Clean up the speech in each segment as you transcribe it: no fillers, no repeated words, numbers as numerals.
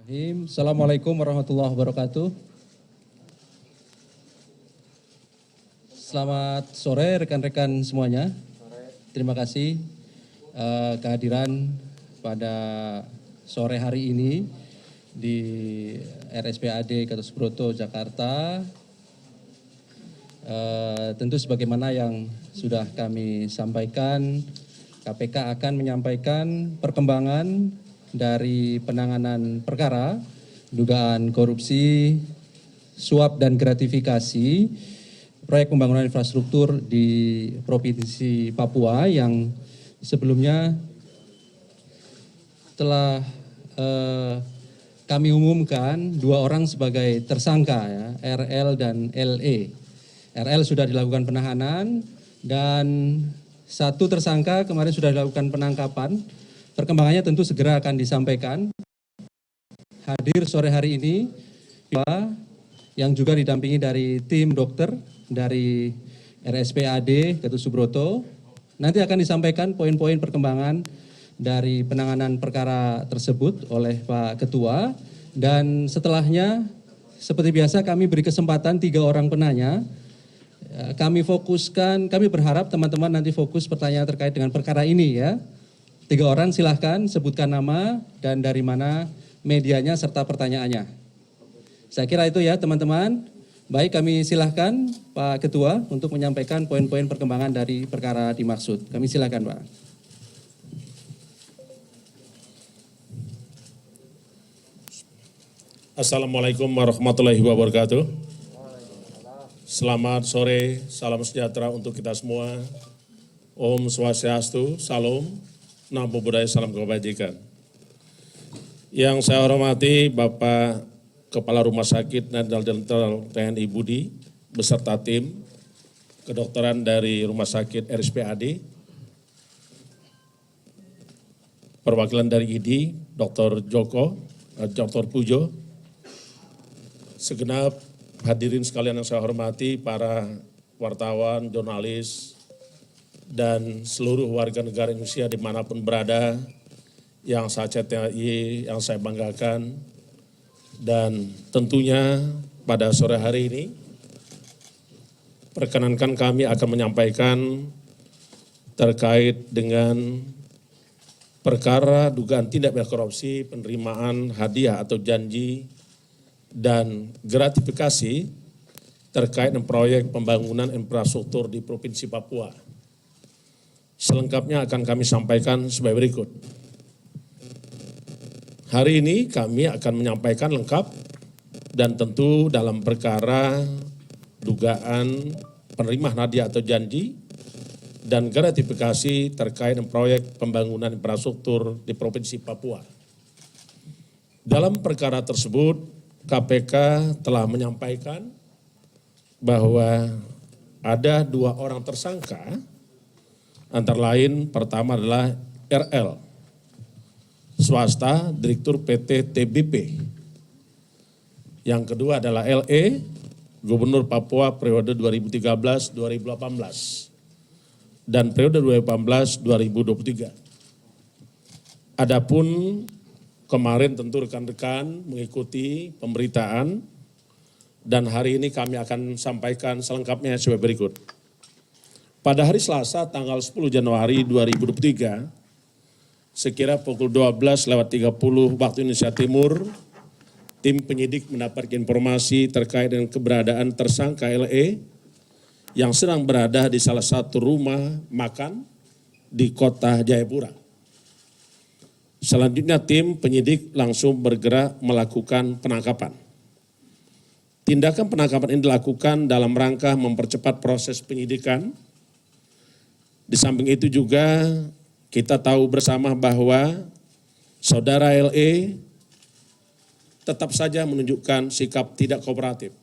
Assalamualaikum warahmatullahi wabarakatuh. Selamat sore rekan-rekan semuanya. Terima kasih kehadiran pada sore hari ini di RSPAD Gatot Subroto Jakarta. Tentu sebagaimana yang sudah kami sampaikan, KPK akan menyampaikan perkembangan dari penanganan perkara dugaan korupsi, suap dan gratifikasi proyek pembangunan infrastruktur di Provinsi Papua yang sebelumnya telah kami umumkan 2 orang sebagai tersangka, ya, RL dan LE. RL sudah dilakukan penahanan dan 1 tersangka kemarin sudah dilakukan penangkapan. Perkembangannya tentu segera akan disampaikan. Hadir sore hari ini yang juga didampingi dari tim dokter dari RSPAD Gatot Subroto. Nanti akan disampaikan poin-poin perkembangan dari penanganan perkara tersebut oleh Pak Ketua. Dan setelahnya, seperti biasa kami beri kesempatan 3 orang penanya. Kami berharap teman-teman nanti fokus pertanyaan terkait dengan perkara ini, ya. 3 orang silahkan sebutkan nama dan dari mana medianya serta pertanyaannya. Saya kira itu ya teman-teman. Baik, kami silahkan Pak Ketua untuk menyampaikan poin-poin perkembangan dari perkara dimaksud. Kami silahkan Pak. Assalamualaikum warahmatullahi wabarakatuh. Selamat sore, salam sejahtera untuk kita semua. Om Swastiastu, Salam. Namo Buddhaya, salam kebajikan. Yang saya hormati Bapak Kepala Rumah Sakit Nasional Jenderal TNI Budi beserta tim kedokteran dari Rumah Sakit RSPAD, perwakilan dari ID, Dr. Joko, Dr. Pujo, segenap hadirin sekalian yang saya hormati, para wartawan, jurnalis, dan seluruh warga negara Indonesia dimanapun berada, yang saya cintai, yang saya banggakan. Dan tentunya pada sore hari ini, perkenankan kami akan menyampaikan terkait dengan perkara dugaan tindak pidana korupsi, penerimaan hadiah atau janji, dan gratifikasi terkait dengan proyek pembangunan infrastruktur di Provinsi Papua. Selengkapnya akan kami sampaikan sebagai berikut. Hari ini kami akan menyampaikan lengkap dan tentu dalam perkara dugaan penerimaan hadiah atau janji dan gratifikasi terkait dengan proyek pembangunan infrastruktur di Provinsi Papua. Dalam perkara tersebut, KPK telah menyampaikan bahwa ada 2 orang tersangka. Antara lain pertama adalah RL, swasta, Direktur PT TBP. Yang kedua adalah LE, Gubernur Papua periode 2013-2018 dan periode 2018-2023. Adapun kemarin tentu rekan-rekan mengikuti pemberitaan dan hari ini kami akan sampaikan selengkapnya sebagai berikut. Pada hari Selasa tanggal 10 Januari 2023, sekira pukul 12:30 waktu Indonesia Timur, tim penyidik mendapat informasi terkait dengan keberadaan tersangka LE yang sedang berada di salah satu rumah makan di kota Jayapura. Selanjutnya tim penyidik langsung bergerak melakukan penangkapan. Tindakan penangkapan ini dilakukan dalam rangka mempercepat proses penyidikan. Di samping itu juga kita tahu bersama bahwa saudara LE tetap saja menunjukkan sikap tidak kooperatif.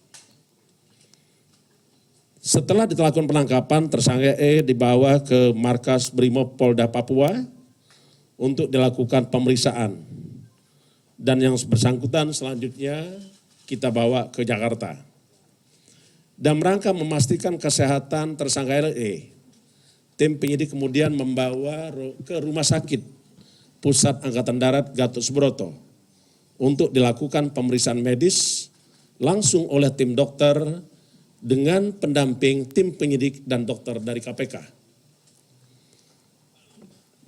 Setelah dilakukan penangkapan, tersangka E dibawa ke markas Brimob Polda Papua untuk dilakukan pemeriksaan. Dan yang bersangkutan selanjutnya kita bawa ke Jakarta. Dalam rangka memastikan kesehatan tersangka LE, tim penyidik kemudian membawa ke Rumah Sakit Pusat Angkatan Darat Gatot Subroto untuk dilakukan pemeriksaan medis langsung oleh tim dokter dengan pendamping tim penyidik dan dokter dari KPK.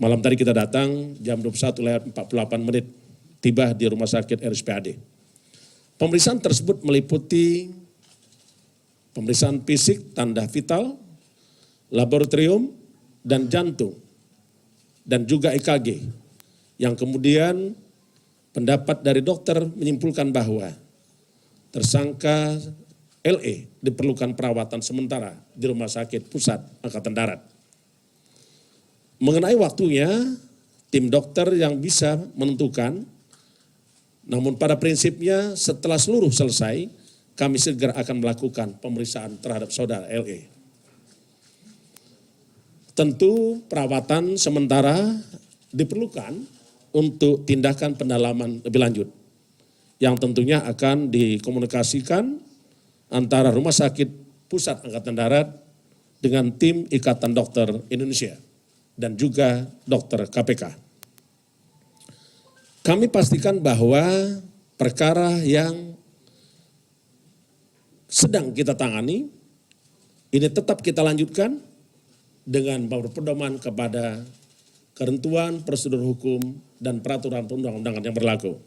Malam tadi kita datang jam 21.48 menit, tiba di rumah sakit RSPAD. Pemeriksaan tersebut meliputi pemeriksaan fisik, tanda vital, laboratorium, dan jantung, dan juga EKG, yang kemudian pendapat dari dokter menyimpulkan bahwa tersangka LE diperlukan perawatan sementara di Rumah Sakit Pusat Angkatan Darat. Mengenai waktunya, tim dokter yang bisa menentukan, namun pada prinsipnya setelah seluruh selesai, kami segera akan melakukan pemeriksaan terhadap saudara LE. Tentu perawatan sementara diperlukan untuk tindakan pendalaman lebih lanjut, yang tentunya akan dikomunikasikan antara Rumah Sakit Pusat Angkatan Darat dengan tim Ikatan Dokter Indonesia dan juga dokter KPK. Kami pastikan bahwa perkara yang sedang kita tangani ini tetap kita lanjutkan dengan berpedoman kepada ketentuan prosedur hukum dan peraturan perundang-undangan yang berlaku.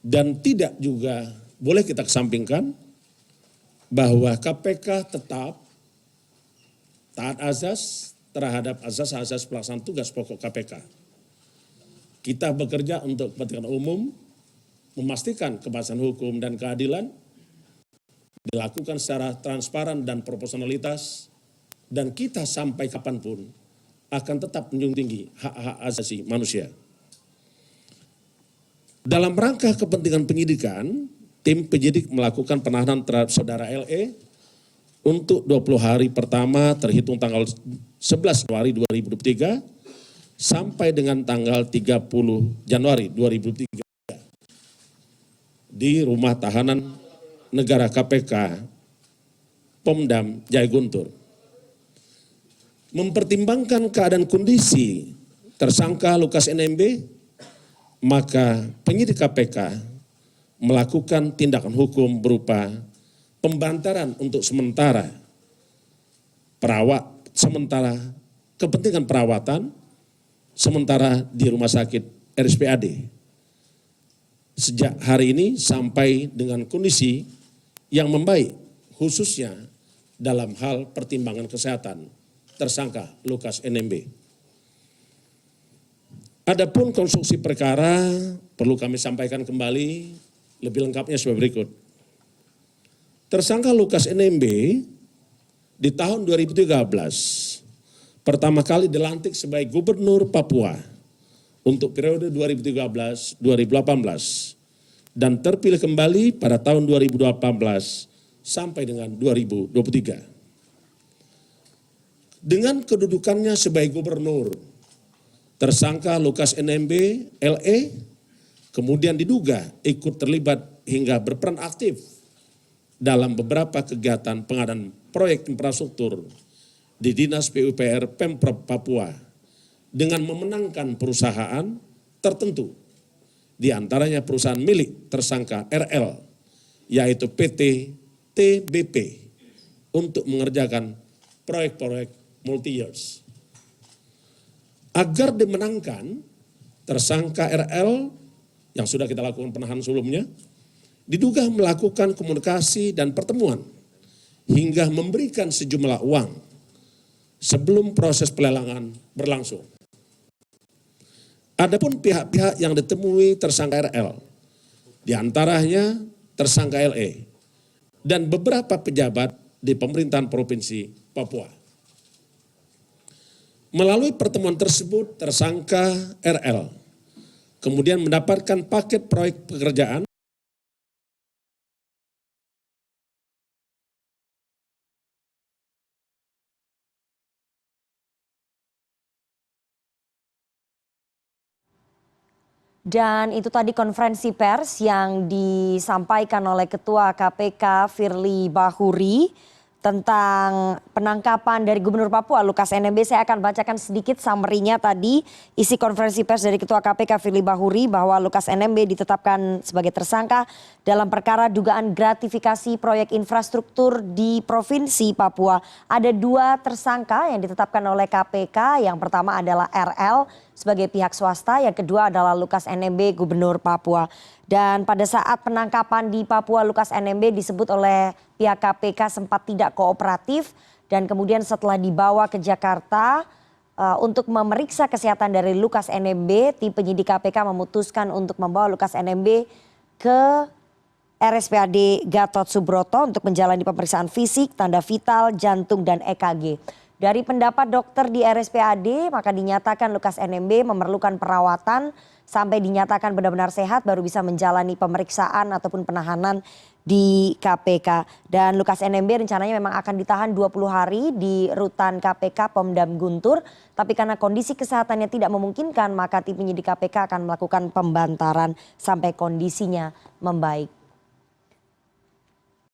Dan tidak juga boleh kita kesampingkan bahwa KPK tetap taat azas terhadap azas-azas pelaksanaan tugas pokok KPK. Kita bekerja untuk kepentingan umum, memastikan kepastian hukum dan keadilan dilakukan secara transparan dan proporsionalitas, dan kita sampai kapanpun akan tetap menjunjung tinggi hak-hak asasi manusia. Dalam rangka kepentingan penyidikan, tim penyidik melakukan penahanan terhadap saudara LE untuk 20 hari pertama terhitung tanggal 11 Januari 2023 sampai dengan tanggal 30 Januari 2023 di Rumah Tahanan Negara KPK Pomdam Jaya Guntur. Mempertimbangkan keadaan kondisi tersangka Lukas NMB, maka penyidik KPK melakukan tindakan hukum berupa pembantaran untuk sementara kepentingan perawatan sementara di Rumah Sakit RSPAD sejak hari ini sampai dengan kondisi yang membaik, khususnya dalam hal pertimbangan kesehatan tersangka Lukas NMB. Adapun konstruksi perkara perlu kami sampaikan kembali lebih lengkapnya sebagai berikut. Tersangka Lukas NMB di tahun 2013 pertama kali dilantik sebagai Gubernur Papua untuk periode 2013-2018 dan terpilih kembali pada tahun 2018 sampai dengan 2023. Dengan kedudukannya sebagai gubernur, tersangka Lukas NMB LE kemudian diduga ikut terlibat hingga berperan aktif dalam beberapa kegiatan pengadaan proyek infrastruktur di Dinas PUPR Pemprov Papua dengan memenangkan perusahaan tertentu, di antaranya perusahaan milik tersangka RL, yaitu PT TBP, untuk mengerjakan proyek-proyek multi-years. Agar dimenangkan, tersangka RL yang sudah kita lakukan penahanan sebelumnya, diduga melakukan komunikasi dan pertemuan hingga memberikan sejumlah uang sebelum proses pelelangan berlangsung. Adapun pihak-pihak yang ditemui tersangka RL, diantaranya tersangka LE, dan beberapa pejabat di pemerintahan Provinsi Papua. Melalui pertemuan tersebut, tersangka RL kemudian mendapatkan paket proyek pekerjaan dan itu tadi konferensi pers yang disampaikan oleh Ketua KPK Firly Bahuri tentang penangkapan dari Gubernur Papua Lukas NMB. Saya akan bacakan sedikit summary-nya tadi, isi konferensi pers dari Ketua KPK Firly Bahuri bahwa Lukas NMB ditetapkan sebagai tersangka dalam perkara dugaan gratifikasi proyek infrastruktur di Provinsi Papua. Ada 2 tersangka yang ditetapkan oleh KPK, yang pertama adalah RL sebagai pihak swasta, yang kedua adalah Lukas NMB Gubernur Papua. Dan pada saat penangkapan di Papua, Lukas NMB disebut oleh pihak KPK sempat tidak kooperatif dan kemudian setelah dibawa ke Jakarta untuk memeriksa kesehatan dari Lukas NMB, tim penyidik KPK memutuskan untuk membawa Lukas NMB ke RSPAD Gatot Subroto untuk menjalani pemeriksaan fisik, tanda vital, jantung, dan EKG. Dari pendapat dokter di RSPAD, maka dinyatakan Lukas NMB memerlukan perawatan sampai dinyatakan benar-benar sehat baru bisa menjalani pemeriksaan ataupun penahanan di KPK. Dan Lukas NMB rencananya memang akan ditahan 20 hari di rutan KPK Pomdam Guntur. Tapi karena kondisi kesehatannya tidak memungkinkan, maka tim penyidik KPK akan melakukan pembantaran sampai kondisinya membaik.